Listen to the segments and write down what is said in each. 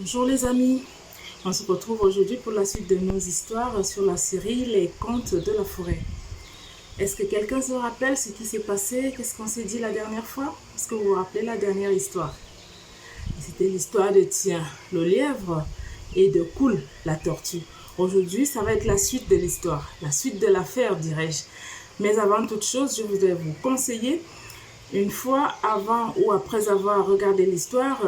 Bonjour les amis, on se retrouve aujourd'hui pour la suite de nos histoires sur la série Les Contes de la forêt. Est-ce que quelqu'un se rappelle ce qui s'est passé? Qu'est-ce qu'on s'est dit la dernière fois? Est-ce que vous vous rappelez la dernière histoire? C'était l'histoire de Tien, le lièvre, et de Cool, la tortue. Aujourd'hui, ça va être la suite de l'histoire, la suite de l'affaire, dirais-je. Mais avant toute chose, je voudrais vous conseiller, une fois avant ou après avoir regardé l'histoire,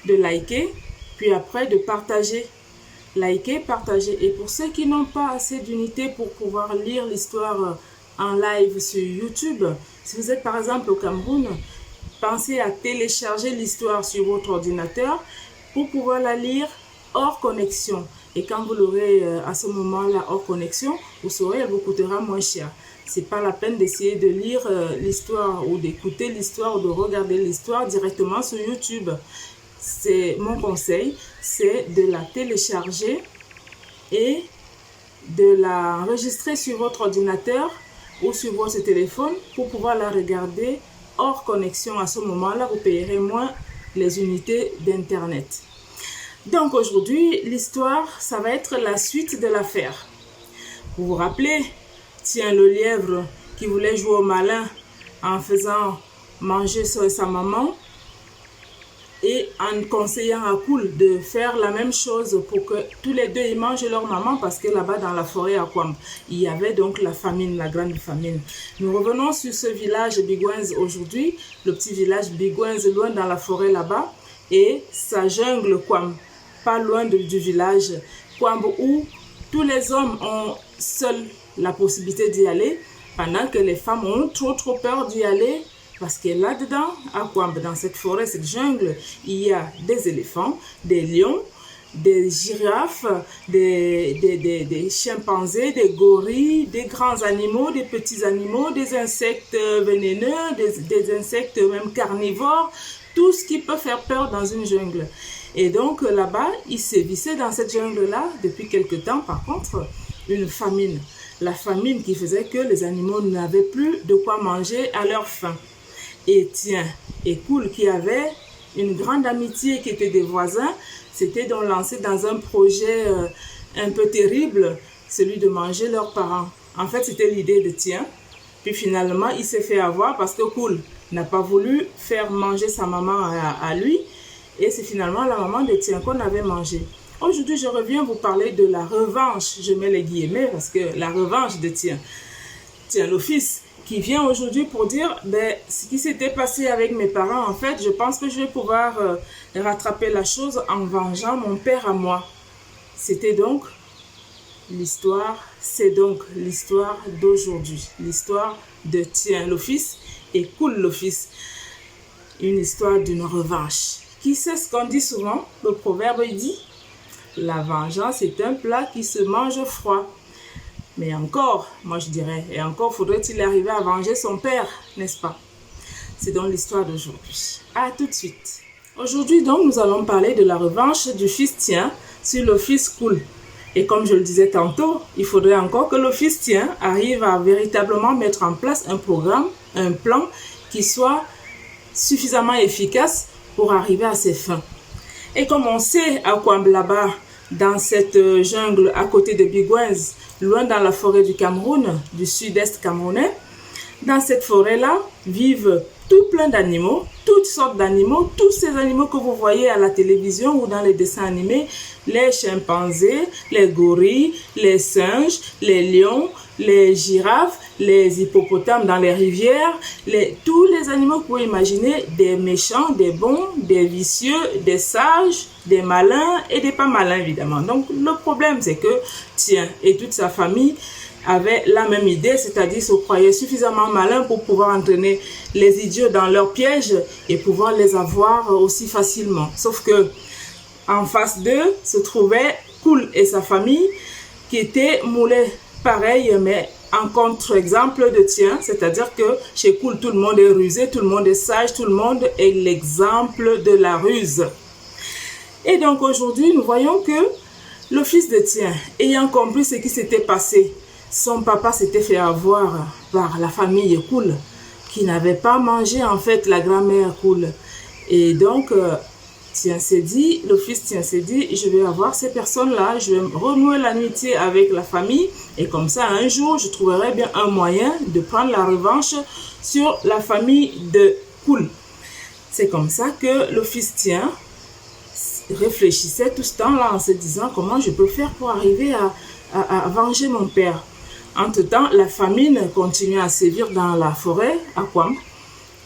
de liker, puis après de partager. Liker, partager. Et pour ceux qui n'ont pas assez d'unité pour pouvoir lire l'histoire en live sur YouTube, si vous êtes par exemple au Cameroun, pensez à télécharger l'histoire sur votre ordinateur pour pouvoir la lire hors connexion. Et quand vous l'aurez à ce moment-là hors connexion, vous saurez, elle vous coûtera moins cher. C'est pas la peine d'essayer de lire l'histoire ou d'écouter l'histoire ou de regarder l'histoire directement sur YouTube. C'est mon conseil, c'est de la télécharger et de la enregistrer sur votre ordinateur ou sur votre téléphone pour pouvoir la regarder hors connexion. À ce moment-là, vous payerez moins les unités d'Internet. Donc aujourd'hui, l'histoire, ça va être la suite de l'affaire. Vous vous rappelez, Tien le lièvre qui voulait jouer au malin en faisant manger sa maman et en conseillant à Cool de faire la même chose pour que tous les deux ils mangent leur maman, parce que là-bas dans la forêt à Kwam, il y avait donc la famine, la grande famine. Nous revenons sur ce village Bigwens aujourd'hui, le petit village Bigwens loin dans la forêt là-bas, et sa jungle Kwam, pas loin du village Kwam, où tous les hommes ont seuls la possibilité d'y aller, pendant que les femmes ont trop peur d'y aller. Parce que là-dedans, à Kwam, dans cette forêt, cette jungle, il y a des éléphants, des lions, des girafes, des chimpanzés, des gorilles, des grands animaux, des petits animaux, des insectes vénéneux, des insectes même carnivores, tout ce qui peut faire peur dans une jungle. Et donc là-bas, il sévissait dans cette jungle-là, depuis quelque temps, par contre, une famine. La famine qui faisait que les animaux n'avaient plus de quoi manger à leur faim. Et Tien et Cool, qui avaient une grande amitié, qui étaient des voisins, s'étaient donc lancés dans un projet un peu terrible, celui de manger leurs parents. En fait, c'était l'idée de Tien. Puis finalement, il s'est fait avoir parce que Cool n'a pas voulu faire manger sa maman à lui. Et c'est finalement la maman de Tien qu'on avait mangé. Aujourd'hui, je reviens vous parler de la revanche. Je mets les guillemets parce que la revanche de Tien. Tien le fils, qui vient aujourd'hui pour dire ce qui s'était passé avec mes parents. En fait, je pense que je vais pouvoir rattraper la chose en vengeant mon père à moi. C'était donc l'histoire, c'est donc l'histoire d'aujourd'hui. L'histoire de Tien le fils et Cool le fils. Une histoire d'une revanche. Qui sait ce qu'on dit souvent? Le proverbe dit, la vengeance est un plat qui se mange froid. Mais encore, moi je dirais, et encore faudrait-il arriver à venger son père, n'est-ce pas? C'est donc l'histoire d'aujourd'hui. À tout de suite. Aujourd'hui donc, nous allons parler de la revanche du fils Tien sur le fils Cool. Et comme je le disais tantôt, il faudrait encore que le fils Tien arrive à véritablement mettre en place un programme, un plan qui soit suffisamment efficace pour arriver à ses fins. Et comme on sait à Kwam là-bas, dans cette jungle à côté de Bigwens, loin dans la forêt du Cameroun, du sud-est camerounais, dans cette forêt-là vivent tout plein d'animaux, toutes sortes d'animaux, tous ces animaux que vous voyez à la télévision ou dans les dessins animés, les chimpanzés, les gorilles, les singes, les lions, les girafes, les hippopotames dans les rivières, tous les animaux que vous pouvez imaginer, des méchants, des bons, des vicieux, des sages, des malins et des pas malins évidemment. Donc le problème c'est que Tien et toute sa famille avaient la même idée, c'est-à-dire se croyaient suffisamment malins pour pouvoir entraîner les idiots dans leurs pièges et pouvoir les avoir aussi facilement. Sauf que en face d'eux se trouvait Cool et sa famille qui étaient moulés pareil, mais en contre-exemple de Tien, c'est-à-dire que chez Cool, tout le monde est rusé, tout le monde est sage, tout le monde est l'exemple de la ruse. Et donc aujourd'hui, nous voyons que le fils de Tien, ayant compris ce qui s'était passé, son papa s'était fait avoir par la famille Cool, qui n'avait pas mangé en fait la grand-mère Cool. Et donc, Tiens, c'est dit, le fils Tiens, c'est dit, je vais avoir ces personnes-là, je vais renouer l'amitié avec la famille, et comme ça, un jour, je trouverai bien un moyen de prendre la revanche sur la famille de Koul. C'est comme ça que le fils Tiens réfléchissait tout ce temps-là en se disant comment je peux faire pour arriver à venger mon père. Entre-temps, la famine continuait à sévir dans la forêt, à Kwam.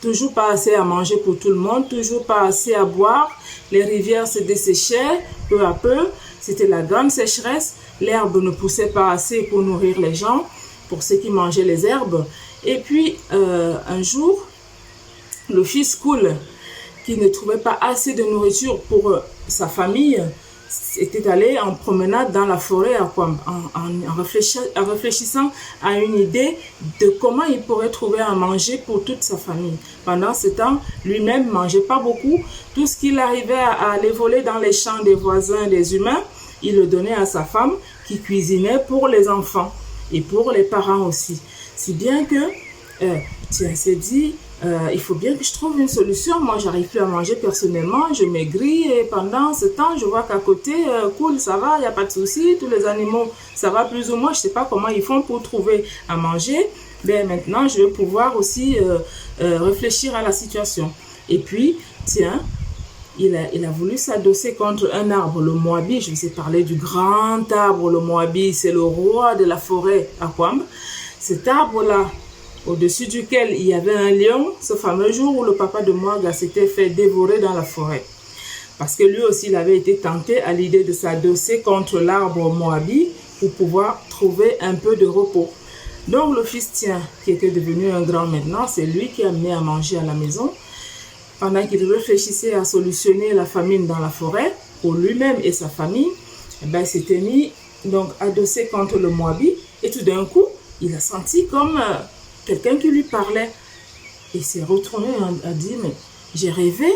Toujours pas assez à manger pour tout le monde, toujours pas assez à boire. Les rivières se desséchaient peu à peu. C'était la grande sécheresse. L'herbe ne poussait pas assez pour nourrir les gens, pour ceux qui mangeaient les herbes. Et puis, un jour, le fils Koul, qui ne trouvait pas assez de nourriture pour sa famille, était allé en promenade dans la forêt en réfléchissant à une idée de comment il pourrait trouver à manger pour toute sa famille. Pendant ce temps, lui-même ne mangeait pas beaucoup. Tout ce qu'il arrivait à aller voler dans les champs des voisins, des humains, il le donnait à sa femme qui cuisinait pour les enfants et pour les parents aussi. Si bien que, tiens, c'est dit, il faut bien que je trouve une solution. Moi, j'arrive plus à manger personnellement, je maigris et pendant ce temps, je vois qu'à côté, Koul, ça va, il n'y a pas de souci, tous les animaux, ça va plus ou moins. Je sais pas comment ils font pour trouver à manger. Ben, maintenant, je vais pouvoir aussi réfléchir à la situation. Et puis, tiens, il a voulu s'adosser contre un arbre, le Moabi. Je vous ai parlé du grand arbre, le Moabi, c'est le roi de la forêt à Kwam. Cet arbre-là, au-dessus duquel il y avait un lion, ce fameux jour où le papa de Mouaga s'était fait dévorer dans la forêt. Parce que lui aussi, il avait été tenté à l'idée de s'adosser contre l'arbre Moabi pour pouvoir trouver un peu de repos. Donc le fils Tiens, qui était devenu un grand maintenant, c'est lui qui a amené à manger à la maison. Pendant qu'il réfléchissait à solutionner la famine dans la forêt, pour lui-même et sa famille, il s'était mis donc adossé contre le Moabi. Et tout d'un coup, il a senti comme quelqu'un qui lui parlait. Il s'est retourné et a dit, mais j'ai rêvé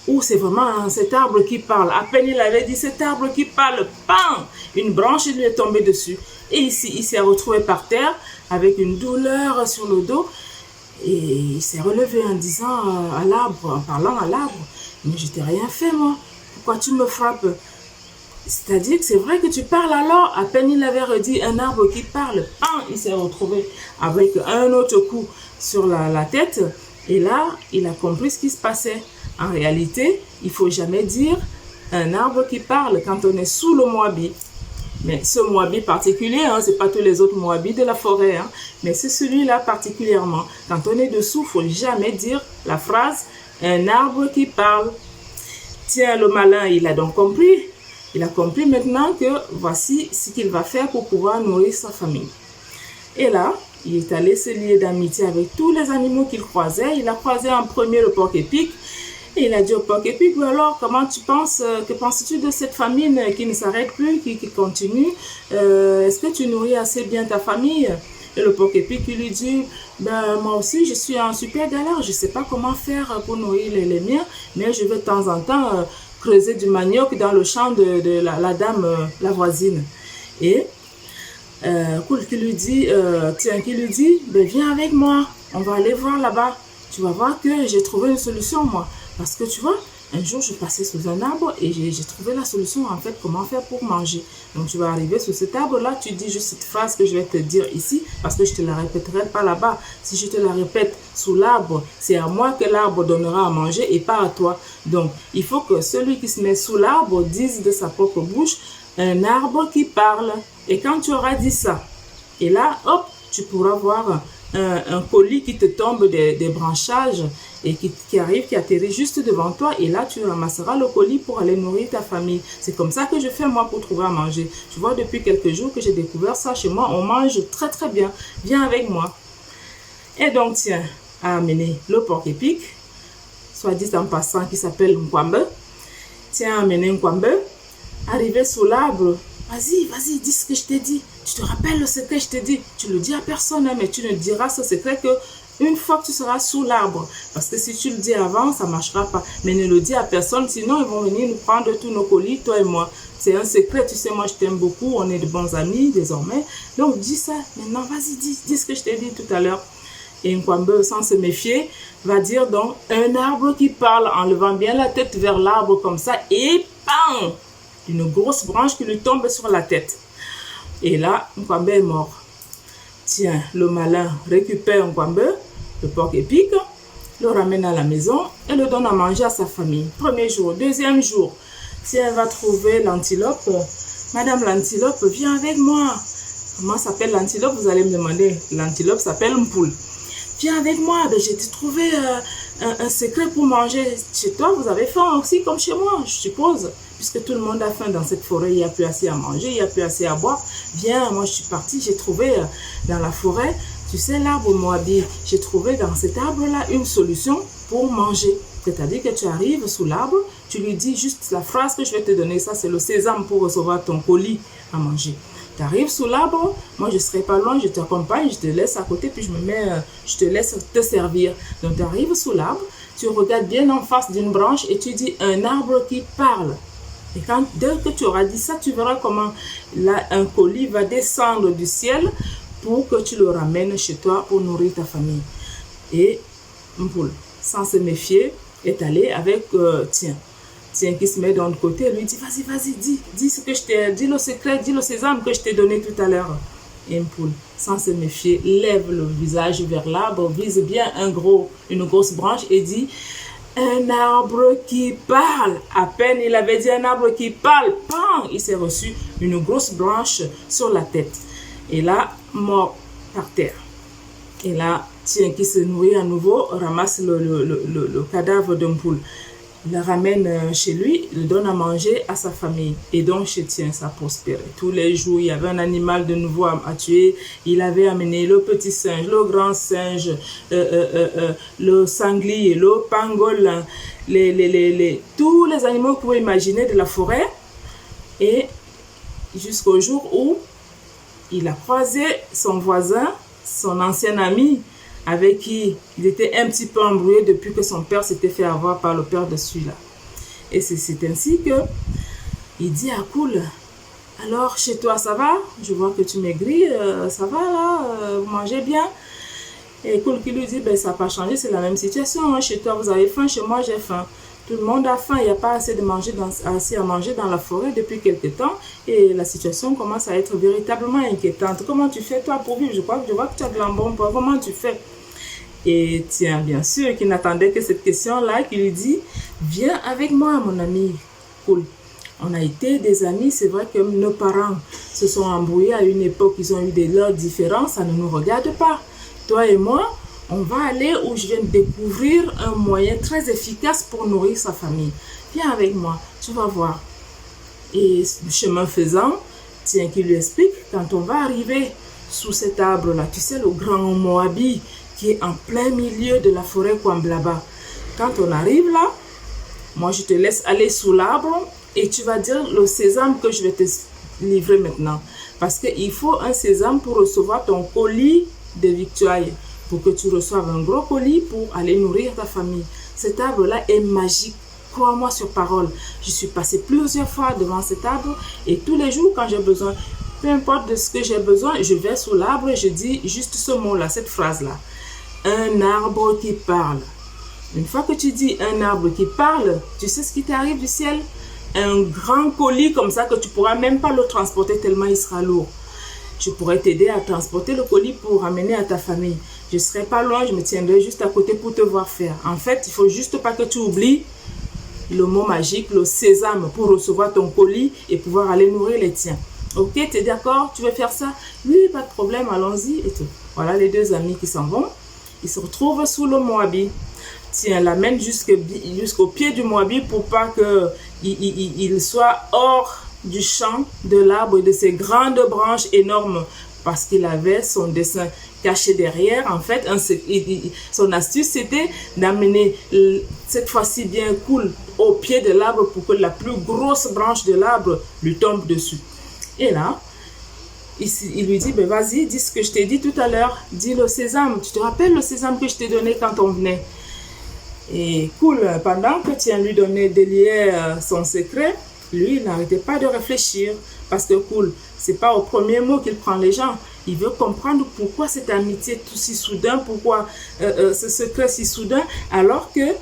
ou c'est vraiment cet arbre qui parle. À peine il avait dit cet arbre qui parle, bam, une branche lui est tombée dessus. Et ici, il s'est retrouvé par terre avec une douleur sur le dos. Et il s'est relevé en disant à l'arbre, en parlant à l'arbre, mais je t'ai rien fait moi, pourquoi tu me frappes? C'est-à-dire que c'est vrai que tu parles alors. À peine il avait redit un arbre qui parle, il s'est retrouvé avec un autre coup sur la tête. Et là, il a compris ce qui se passait. En réalité, il ne faut jamais dire un arbre qui parle quand on est sous le Moabi. Mais ce Moabi particulier, ce n'est pas tous les autres Moabis de la forêt, mais c'est celui-là particulièrement. Quand on est dessous, il ne faut jamais dire la phrase « un arbre qui parle ». Tiens, le malin, il a donc compris. Il a compris maintenant que voici ce qu'il va faire pour pouvoir nourrir sa famille. Et là, il est allé se lier d'amitié avec tous les animaux qu'il croisait. Il a croisé en premier le porc-épic. Et il a dit au porc-épic, alors comment tu penses, que penses-tu de cette famine qui ne s'arrête plus, qui continue? Est-ce que tu nourris assez bien ta famille? Et le porc-épic, il lui dit, moi aussi je suis en super galère, je ne sais pas comment faire pour nourrir les miens, mais je vais de temps en temps creuser du manioc dans le champ de la dame, la voisine. Et Koul qui lui dit, viens avec moi, on va aller voir là-bas. Tu vas voir que j'ai trouvé une solution moi. Parce que tu vois, un jour je passais sous un arbre et j'ai trouvé la solution en fait, comment faire pour manger. Donc tu vas arriver sous cet arbre-là, tu dis juste cette phrase que je vais te dire ici, parce que je ne te la répéterai pas là-bas. Si je te la répète sous l'arbre, c'est à moi que l'arbre donnera à manger et pas à toi. Donc il faut que celui qui se met sous l'arbre dise de sa propre bouche, un arbre qui parle. Et quand tu auras dit ça, et là, hop, tu pourras voir un colis qui te tombe des branchages et qui arrive, qui atterrit juste devant toi, et là tu ramasseras le colis pour aller nourrir ta famille. C'est comme ça que je fais moi pour trouver à manger. Tu vois, depuis quelques jours que j'ai découvert ça chez moi, on mange très très bien. Viens avec moi. Et donc tiens, à amener le porc-épic, soit dit en passant, qui s'appelle Nkwambe. Tiens, à amener Nkwambe, arrivé sous l'arbre. Vas-y, dis ce que je t'ai dit. Tu te rappelles ce que je t'ai dit. Tu ne le dis à personne, mais tu ne diras ce secret que une fois que tu seras sous l'arbre. Parce que si tu le dis avant, ça ne marchera pas. Mais ne le dis à personne, sinon ils vont venir nous prendre tous nos colis, toi et moi. C'est un secret, tu sais, moi je t'aime beaucoup, on est de bons amis désormais. Donc dis ça, maintenant vas-y, dis ce que je t'ai dit tout à l'heure. Et Nkwambe, sans se méfier, va dire donc un arbre qui parle en levant bien la tête vers l'arbre comme ça et bam, une grosse branche qui lui tombe sur la tête. Et là, Nkwambe est mort. Tiens, le malin récupère Nkwambe, le porc épic, le ramène à la maison et le donne à manger à sa famille. Premier jour, deuxième jour, tiens, elle va trouver l'antilope. Madame l'antilope, viens avec moi. Comment s'appelle l'antilope? Vous allez me demander. L'antilope s'appelle Mpoule. Viens avec moi, j'ai trouvé un secret pour manger. Chez toi, vous avez faim aussi comme chez moi, je suppose. Puisque tout le monde a faim dans cette forêt, il n'y a plus assez à manger, il n'y a plus assez à boire. Viens, moi je suis partie, j'ai trouvé dans la forêt, tu sais, l'arbre Moabi, j'ai trouvé dans cet arbre-là une solution pour manger. C'est-à-dire que tu arrives sous l'arbre, tu lui dis juste la phrase que je vais te donner, ça c'est le sésame pour recevoir ton colis à manger. Tu arrives sous l'arbre, moi je ne serai pas loin, je t'accompagne, je te laisse à côté, puis je te laisse te servir. Donc tu arrives sous l'arbre, tu regardes bien en face d'une branche et tu dis un arbre qui parle. Et dès que tu auras dit ça, tu verras comment là, un colis va descendre du ciel pour que tu le ramènes chez toi pour nourrir ta famille. Et Mpoule, sans se méfier, est allé avec Tiens qui se met de l'autre côté, lui dit vas-y, dis ce que je t'ai dit, le secret, dis le sésame que je t'ai donné tout à l'heure. Et Mpoule, sans se méfier, lève le visage vers l'arbre, vise bien une grosse branche et dit un arbre qui parle. À peine il avait dit un arbre qui parle, bam, il s'est reçu une grosse branche sur la tête. Et là, mort par terre. Et là, Tiens qui se nourrit à nouveau, ramasse le cadavre de Mpoule, le ramène chez lui, le donne à manger à sa famille. Et donc chez Tiens, ça prospérait. Tous les jours, il y avait un animal de nouveau à tuer. Il avait amené le petit singe, le grand singe, le sanglier, le pangolin, tous les animaux que vous pouvez imaginer de la forêt. Et jusqu'au jour où il a croisé son voisin, son ancien ami, avec qui il était un petit peu embrouillé depuis que son père s'était fait avoir par le père de celui-là. Et c'est ainsi que il dit à Koul, alors chez toi ça va? Je vois que tu maigris, ça va là, vous mangez bien? Et Koul qui lui dit, ben ça n'a pas changé, c'est la même situation, hein. Chez toi vous avez faim, chez moi j'ai faim. Tout le monde a faim, il n'y a pas assez à manger dans la forêt depuis quelque temps et la situation commence à être véritablement inquiétante. Comment tu fais toi pour vivre? Je vois que tu as de l'embonpoint, comment tu fais? Et Tiens, bien sûr, qui n'attendait que cette question-là, qui lui dit, viens avec moi mon ami Koul. On a été des amis, c'est vrai que nos parents se sont embrouillés à une époque, ils ont eu des leurs différents, ça ne nous regarde pas. Toi et moi, on va aller où je viens de découvrir un moyen très efficace pour nourrir sa famille. Viens avec moi, tu vas voir. Et chemin faisant, Tiens qui lui explique, quand on va arriver sous cet arbre-là, tu sais, le grand Moabi qui est en plein milieu de la forêt Kwamblaba. Quand on arrive là, moi je te laisse aller sous l'arbre et tu vas dire le sésame que je vais te livrer maintenant. Parce qu'il faut un sésame pour recevoir ton colis de victuailles. Pour que tu reçoives un gros colis pour aller nourrir ta famille. Cet arbre-là est magique. Crois-moi sur parole. Je suis passée plusieurs fois devant cet arbre et tous les jours quand j'ai besoin, peu importe de ce que j'ai besoin, je vais sous l'arbre et je dis juste ce mot-là, cette phrase-là. Un arbre qui parle. Une fois que tu dis un arbre qui parle, tu sais ce qui t'arrive du ciel? Un grand colis comme ça que tu ne pourras même pas le transporter tellement il sera lourd. Je pourrais t'aider à transporter le colis pour ramener à ta famille. Je ne serai pas loin, je me tiendrai juste à côté pour te voir faire. En fait, il ne faut juste pas que tu oublies le mot magique, le sésame, pour recevoir ton colis et pouvoir aller nourrir les tiens. Ok, tu es d'accord? Tu veux faire ça? Oui, pas de problème, allons-y et tout. Voilà les deux amis qui s'en vont. Ils se retrouvent sous le Moabi. Tiens, l'amène jusqu'au pied du Moabi pour pas qu'il soit hors du champ de l'arbre et de ses grandes branches énormes parce qu'il avait son dessin caché derrière. En fait, son astuce, c'était d'amener cette fois-ci bien Koul au pied de l'arbre pour que la plus grosse branche de l'arbre lui tombe dessus. Et là, il lui dit, ben vas-y, dis ce que je t'ai dit tout à l'heure, dis le sésame. Tu te rappelles le sésame que je t'ai donné quand on venait? Et Koul, pendant que Tiens lui donnait délier son secret, lui, il n'arrêtait pas de réfléchir. Parce que Koul, c'est pas au premier mot qu'il prend les gens. Il veut comprendre pourquoi cette amitié tout si soudain, pourquoi ce secret si soudain, alors que,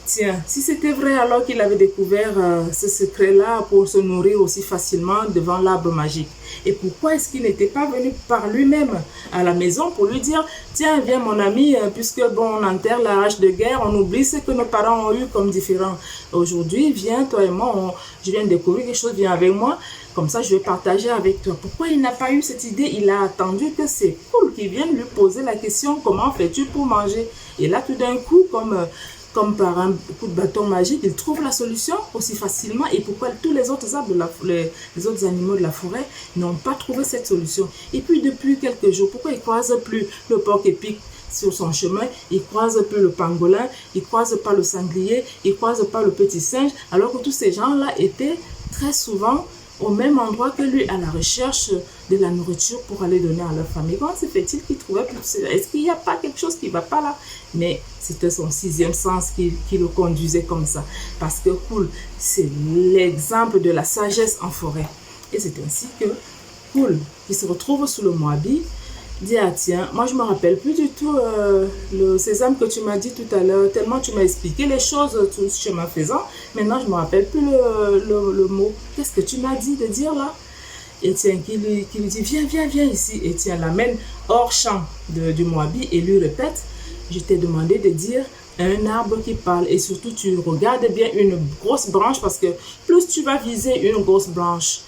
tiens, si c'était vrai alors qu'il avait découvert ce secret-là pour se nourrir aussi facilement devant l'arbre magique. Et pourquoi est-ce qu'il n'était pas venu par lui-même à la maison pour lui dire, tiens, viens mon ami, puisque bon, on enterre la hache de guerre, on oublie ce que nos parents ont eu comme différent. Aujourd'hui, viens, toi et moi, je viens de découvrir quelque chose, viens avec moi. Comme ça, je vais partager avec toi. Pourquoi il n'a pas eu cette idée? Il a attendu que c'est cool qu'il vienne lui poser la question, comment fais-tu pour manger? Et là, tout d'un coup, comme par un coup de bâton magique, il trouve la solution aussi facilement. Et pourquoi tous les autres arbres, les autres animaux de la forêt n'ont pas trouvé cette solution? Et puis, depuis quelques jours, pourquoi il ne croise plus le porc-épic sur son chemin, il ne croise plus le pangolin, il ne croise pas le sanglier, il ne croise pas le petit singe, alors que tous ces gens-là étaient très souvent au même endroit que lui, à la recherche de la nourriture pour aller donner à leur famille. Comment se fait-il qu'il trouvait plus? Est-ce qu'il n'y a pas quelque chose qui ne va pas là? Mais c'était son sixième sens qui le conduisait comme ça. Parce que Koul, c'est l'exemple de la sagesse en forêt. Et c'est ainsi que Koul, qui se retrouve sous le Moabi, dit, ah tiens, moi je me rappelle plus du tout le sésame que tu m'as dit tout à l'heure, tellement tu m'as expliqué les choses tout chemin faisant, maintenant je me rappelle plus le mot. Qu'est-ce que tu m'as dit de dire là? Et tiens, qui lui dit, viens ici. Et tiens, l'amène hors champ du Moabi et lui répète, je t'ai demandé de dire un arbre qui parle. Et surtout, tu regardes bien une grosse branche parce que plus tu vas viser une grosse branche,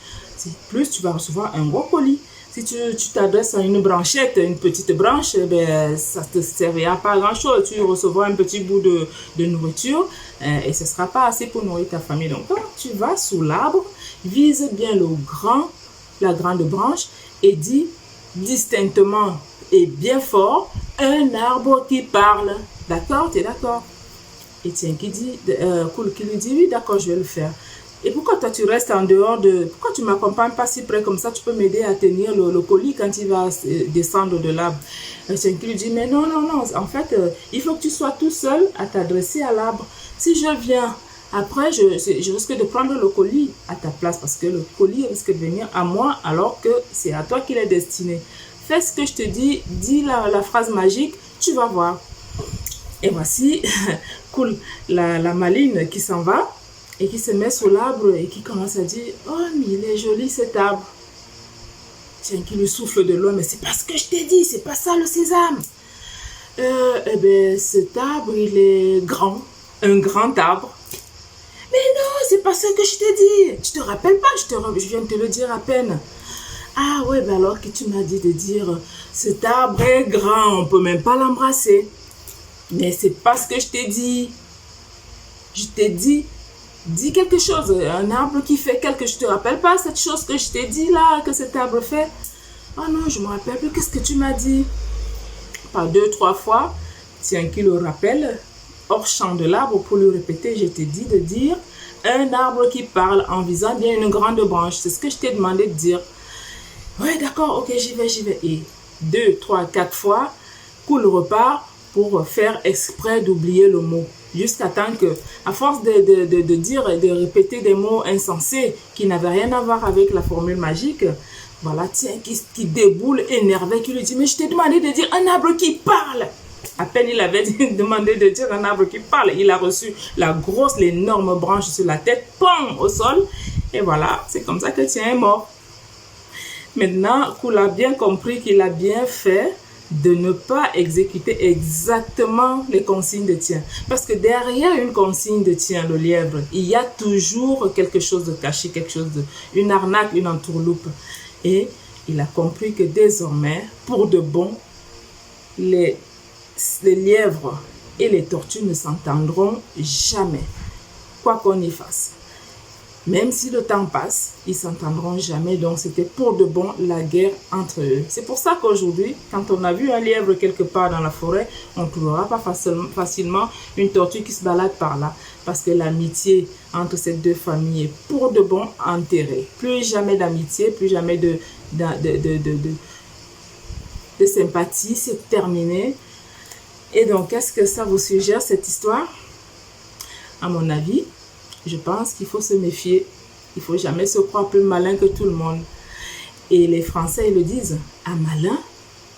plus tu vas recevoir un gros colis. Si tu t'adresses à une branchette, une petite branche, ben, ça ne te servira pas à grand-chose. Tu recevras un petit bout de nourriture et ce ne sera pas assez pour nourrir ta famille. Donc, quand tu vas sous l'arbre, vise bien la grande branche et dis distinctement et bien fort, un arbre qui parle. D'accord? Tu es d'accord? Et tiens, qui lui dit, oui, d'accord, je vais le faire. Et pourquoi toi tu restes en dehors pourquoi tu ne m'accompagnes pas si près comme ça, tu peux m'aider à tenir le colis quand il va descendre de l'arbre. Tiens, qui lui dit, mais non, en fait, il faut que tu sois tout seul à t'adresser à l'arbre. Si je viens, après, je risque de prendre le colis à ta place parce que le colis risque de venir à moi alors que c'est à toi qu'il est destiné. Fais ce que je te dis, dis la phrase magique, tu vas voir. Et voici, Koul, la maligne qui s'en va et qui se met sous l'arbre et qui commence à dire, oh, mais il est joli cet arbre. Tiens, qui lui souffle de l'eau, mais c'est pas ce que je t'ai dit, c'est pas ça le sésame. Eh bien, cet arbre, il est grand, un grand arbre. Mais non, c'est pas ça que je t'ai dit. Tu te rappelles pas, je viens de te le dire à peine. Ah ouais, ben alors que tu m'as dit de dire, cet arbre est grand, on peut même pas l'embrasser. Mais c'est pas ce que je t'ai dit. Je t'ai dit, dis quelque chose, un arbre qui fait quelque chose. Je te rappelle pas cette chose que je t'ai dit là, que cet arbre fait. Oh non, je me rappelle plus, qu'est-ce que tu m'as dit? Par 2-3 fois, tiens, qui le rappelle, hors champ de l'arbre pour lui répéter, je t'ai dit de dire un arbre qui parle en visant bien une grande branche. C'est ce que je t'ai demandé de dire. Ouais, d'accord, ok, j'y vais. Et 2, 3, 4 fois, Koul repart pour faire exprès d'oublier le mot. Jusqu'à temps que, à force de dire et de répéter des mots insensés qui n'avaient rien à voir avec la formule magique, voilà, tiens, qui déboule énervé, qui lui dit, mais je t'ai demandé de dire un arbre qui parle. À peine il avait demandé de dire un arbre qui parle, il a reçu l'énorme branche sur la tête, pom, au sol. Et voilà, c'est comme ça que Tien est mort. Maintenant, Koul a bien compris qu'il a bien fait de ne pas exécuter exactement les consignes de Tien. Parce que derrière une consigne de Tien, le lièvre, il y a toujours quelque chose de caché, une arnaque, une entourloupe. Et il a compris que désormais, pour de bon, les lièvres et les tortues ne s'entendront jamais, quoi qu'on y fasse. Même si le temps passe, ils ne s'entendront jamais. Donc, c'était pour de bon la guerre entre eux. C'est pour ça qu'aujourd'hui, quand on a vu un lièvre quelque part dans la forêt, on ne trouvera pas facilement une tortue qui se balade par là. Parce que l'amitié entre ces deux familles est pour de bon enterrée. Plus jamais d'amitié, plus jamais de sympathie, c'est terminé. Et donc, qu'est-ce que ça vous suggère, cette histoire? À mon avis, je pense qu'il faut se méfier. Il ne faut jamais se croire plus malin que tout le monde. Et les Français, ils le disent, un malin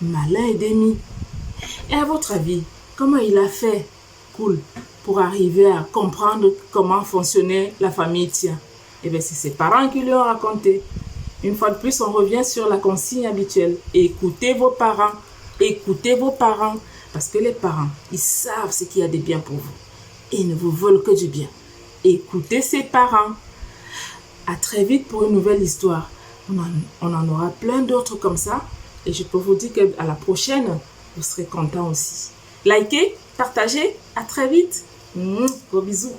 Malin et Demi. Et à votre avis, comment il a fait, Cool, pour arriver à comprendre comment fonctionnait la famille Tia? Eh bien, c'est ses parents qui lui ont raconté. Une fois de plus, on revient sur la consigne habituelle. Écoutez vos parents. Écoutez vos parents. Parce que les parents, ils savent ce qu'il y a de bien pour vous. Et ils ne vous veulent que du bien. Écoutez ses parents. À très vite pour une nouvelle histoire. On en aura plein d'autres comme ça. Et je peux vous dire qu'à la prochaine, vous serez contents aussi. Likez, partagez. À très vite. Gros bisous.